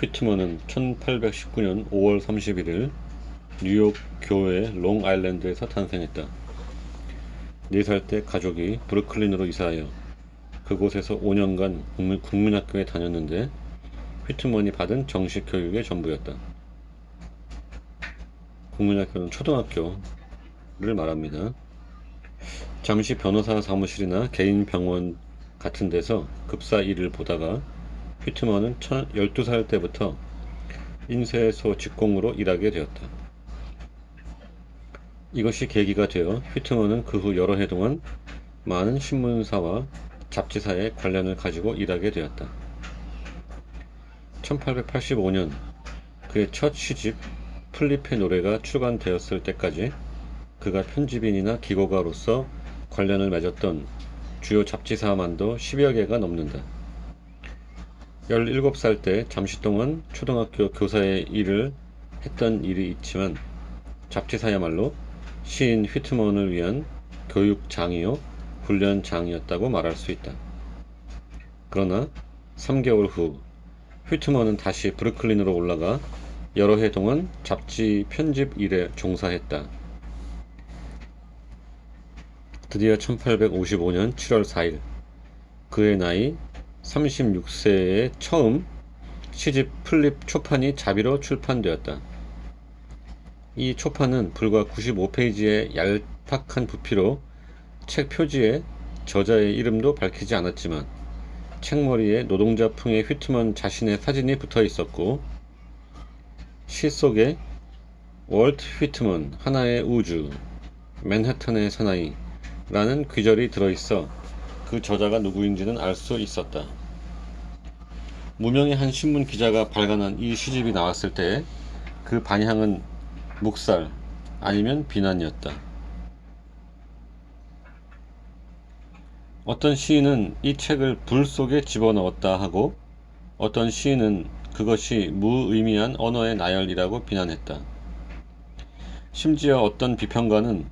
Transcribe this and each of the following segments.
휘트먼은 1819년 5월 31일 뉴욕 교외 롱아일랜드에서 탄생했다. 4살 때 가족이 브루클린으로 이사하여 그곳에서 5년간 국민학교에 다녔는데 휘트먼이 받은 정식 교육의 전부였다. 국민학교는 초등학교를 말합니다. 잠시 변호사 사무실이나 개인 병원 같은 데서 급사 일을 보다가 휘트먼은 12살 때부터 인쇄소 직공으로 일하게 되었다. 이것이 계기가 되어 휘트먼은 그 후 여러 해 동안 많은 신문사와 잡지사의 관련을 가지고 일하게 되었다. 1885년 그의 첫 시집 플립의 노래가 출간되었을 때까지 그가 편집인이나 기고가로서 관련을 맺었던 주요 잡지사만도 10여 개가 넘는다. 17살 때 잠시 동안 초등학교 교사의 일을 했던 일이 있지만 잡지사야말로 시인 휘트먼을 위한 교육장이요 훈련장이었다고 말할 수 있다. 그러나 3개월 후 휘트먼은 다시 브루클린으로 올라가 여러 해 동안 잡지 편집 일에 종사했다. 드디어 1855년 7월 4일 그의 나이 36세에 처음 시집 플립 초판이 자비로 출판되었다. 이 초판은 불과 95페이지의 얄팍한 부피로 책 표지에 저자의 이름도 밝히지 않았지만 책머리에 노동자풍의 휘트먼 자신의 사진이 붙어 있었고 시 속에 월트 휘트먼 하나의 우주 맨하탄의 사나이 라는 귀절이 들어있어 그 저자가 누구인지는 알 수 있었다. 무명의 한 신문 기자가 발간한 이 시집이 나왔을 때 그 반향은 묵살 아니면 비난이었다. 어떤 시인은 이 책을 불 속에 집어넣었다 하고 어떤 시인은 그것이 무의미한 언어의 나열이라고 비난했다. 심지어 어떤 비평가는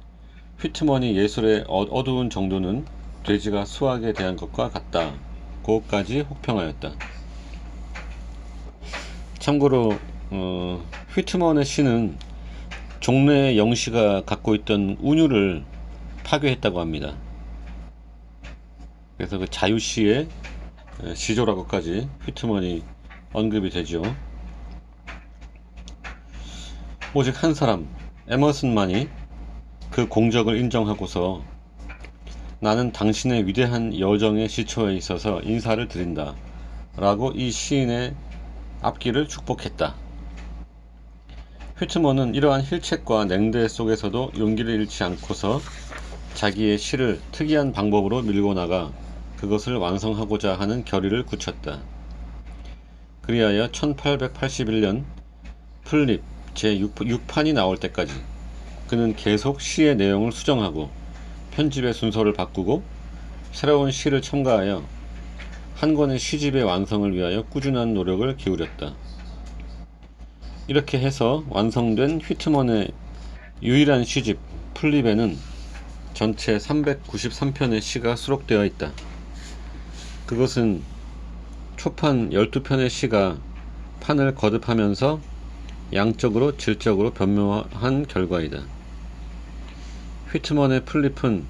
휘트먼이 예술의 어두운 정도는 돼지가 수학에 대한 것과 같다고까지 혹평하였다. 참고로 휘트먼의 시는 종래의 영시가 갖고 있던 운율을 파괴했다고 합니다. 그래서 그 자유시의 시조라고까지 휘트먼이 언급이 되죠. 오직 한 사람 에머슨만이 그 공적을 인정하고서 나는 당신의 위대한 여정의 시초에 있어서 인사를 드린다 라고 이 시인의 앞길을 축복했다. 휘트먼은 이러한 힐책과 냉대 속에서도 용기를 잃지 않고서 자기의 시를 특이한 방법으로 밀고 나가 그것을 완성하고자 하는 결의를 굳혔다. 그리하여 1881년 플립 제6판이 나올 때까지 그는 계속 시의 내용을 수정하고 편집의 순서를 바꾸고 새로운 시를 첨가하여 한 권의 시집의 완성을 위하여 꾸준한 노력을 기울였다. 이렇게 해서 완성된 휘트먼의 유일한 시집 플립에는 전체 393편의 시가 수록되어 있다. 그것은 초판 12편의 시가 판을 거듭하면서 양적으로 질적으로 변모한 결과이다. 휘트먼의 플립은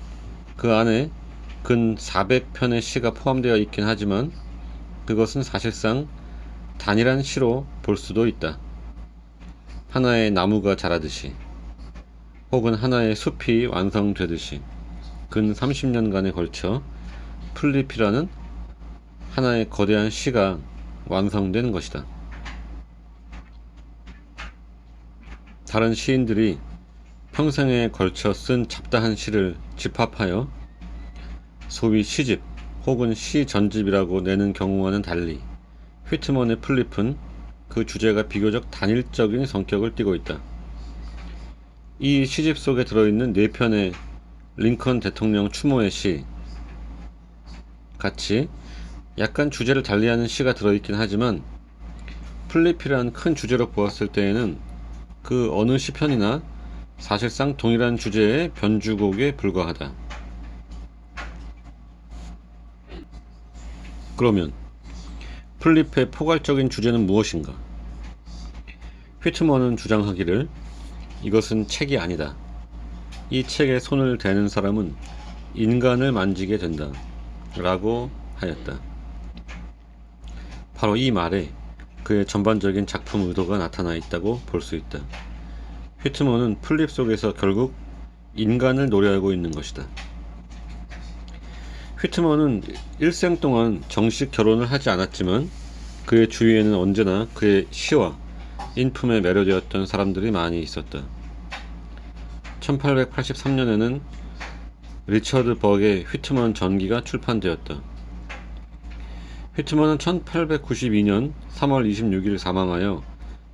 그 안에 근 400편의 시가 포함되어 있긴 하지만 그것은 사실상 단일한 시로 볼 수도 있다. 하나의 나무가 자라듯이 혹은 하나의 숲이 완성되듯이 근 30년간에 걸쳐 플립이라는 하나의 거대한 시가 완성된 것이다. 다른 시인들이 평생에 걸쳐 쓴 잡다한 시를 집합하여 소위 시집 혹은 시전집이라고 내는 경우와는 달리 휘트먼의 플립은 그 주제가 비교적 단일적인 성격을 띠고 있다. 이 시집 속에 들어있는 4편의 링컨 대통령 추모의 시 같이 약간 주제를 달리하는 시가 들어있긴 하지만 플립이란 큰 주제로 보았을 때에는 그 어느 시편이나 사실상 동일한 주제의 변주곡에 불과하다. 그러면 플립의 포괄적인 주제는 무엇인가? 휘트먼은 주장하기를 이것은 책이 아니다. 이 책에 손을 대는 사람은 인간을 만지게 된다. 라고 하였다. 바로 이 말에 그의 전반적인 작품 의도가 나타나 있다고 볼 수 있다. 휘트먼은 플립 속에서 결국 인간을 노래하고 있는 것이다. 휘트먼은 일생 동안 정식 결혼을 하지 않았지만 그의 주위에는 언제나 그의 시와 인품에 매료되었던 사람들이 많이 있었다. 1883년에는 리처드 버그의 휘트먼 전기가 출판되었다. 휘트먼은 1892년 3월 26일 사망하여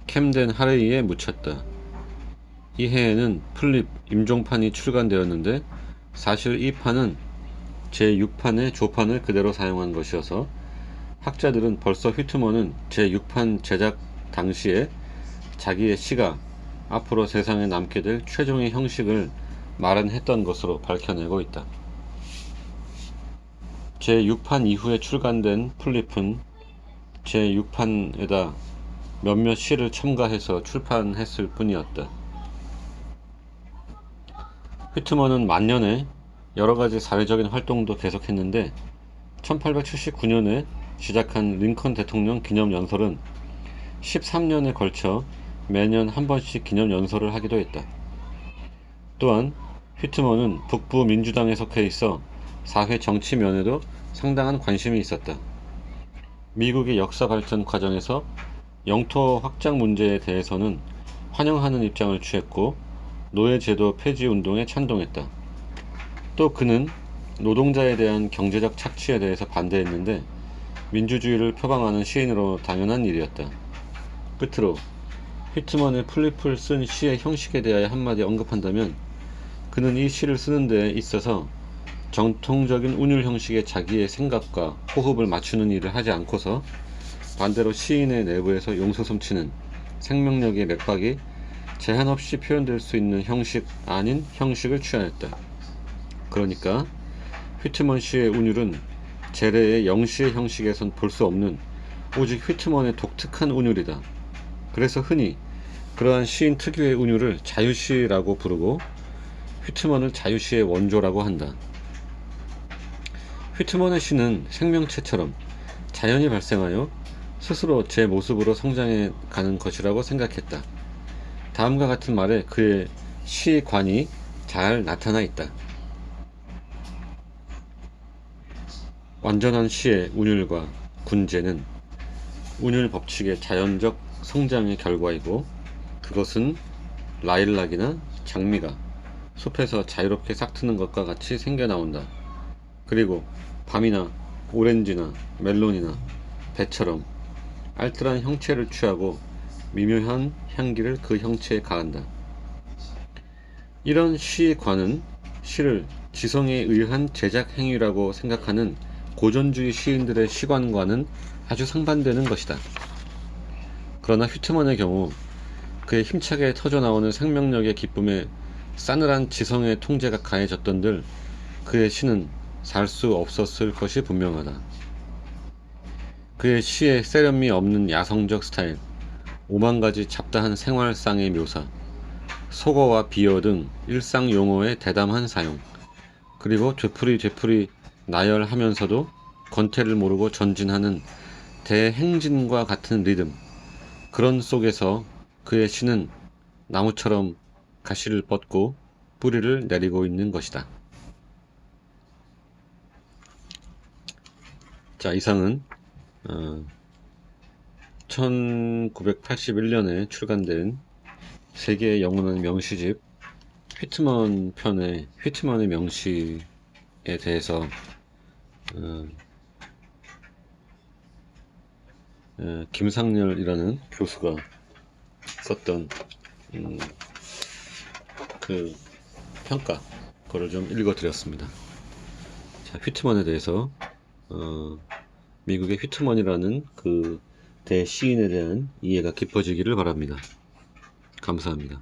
캠덴 하레이에 묻혔다. 이 해에는 플립 임종판이 출간되었는데 사실 이 판은 제6판의 조판을 그대로 사용한 것이어서 학자들은 벌써 휘트먼은 제6판 제작 당시에 자기의 시가 앞으로 세상에 남게 될 최종의 형식을 마련했던 것으로 밝혀내고 있다. 제6판 이후에 출간된 플립은 제6판에다 몇몇 시를 첨가해서 출판했을 뿐이었다. 휘트먼은 만년에 여러가지 사회적인 활동도 계속했는데 1879년에 시작한 링컨 대통령 기념연설은 13년에 걸쳐 매년 한 번씩 기념연설을 하기도 했다. 또한 휘트먼은 북부 민주당에 속해 있어 사회 정치 면에도 상당한 관심이 있었다. 미국의 역사 발전 과정에서 영토 확장 문제에 대해서는 환영하는 입장을 취했고 노예제도 폐지 운동에 찬동했다. 또 그는 노동자에 대한 경제적 착취에 대해서 반대했는데 민주주의를 표방하는 시인으로 당연한 일이었다. 끝으로 휘트먼의 플립을 쓴 시의 형식에 대하여 한마디 언급한다면 그는 이 시를 쓰는 데 있어서 정통적인 운율 형식의 자기의 생각과 호흡을 맞추는 일을 하지 않고서 반대로 시인의 내부에서 용솟음치는 생명력의 맥박이 제한 없이 표현될 수 있는 형식 아닌 형식을 취하였다. 그러니까 휘트먼 시의 운율은 제래의 영시의 형식에선 볼 수 없는 오직 휘트먼의 독특한 운율이다. 그래서 흔히 그러한 시인 특유의 운율을 자유시라고 부르고 휘트먼을 자유시의 원조라고 한다. 휘트먼의 시는 생명체처럼 자연히 발생하여 스스로 제 모습으로 성장해 가는 것이라고 생각했다. 다음과 같은 말에 그의 시관이 잘 나타나 있다. 완전한 시의 운율과 군제는 운율 법칙의 자연적 성장의 결과이고 그것은 라일락이나 장미가 숲에서 자유롭게 싹트는 것과 같이 생겨나온다. 그리고 밤이나 오렌지나 멜론이나 배처럼 알뜰한 형체를 취하고 미묘한 향기를 그 형체에 가한다. 이런 시관은 시를 지성에 의한 제작 행위라고 생각하는 고전주의 시인들의 시관과는 아주 상반되는 것이다. 그러나 휘트먼의 경우 그의 힘차게 터져나오는 생명력의 기쁨에 싸늘한 지성의 통제가 가해졌던들 그의 시는 살 수 없었을 것이 분명하다. 그의 시의 세련미 없는 야성적 스타일, 오만가지 잡다한 생활상의 묘사, 속어와 비어 등 일상 용어의 대담한 사용, 그리고 되풀이 나열하면서도 권태를 모르고 전진하는 대행진과 같은 리듬, 그런 속에서 그의 시는 나무처럼 가시를 뻗고 뿌리를 내리고 있는 것이다. 자, 이상은 1981년에 출간된 세계의 영원한 명시집 휘트먼 편의 휘트먼의 명시에 대해서 김상렬이라는 교수가 썼던 그 평가 그거를 좀 읽어드렸습니다. 자, 휘트먼에 대해서 미국의 휘트먼이라는 그 대시인에 대한 이해가 깊어지기를 바랍니다. 감사합니다.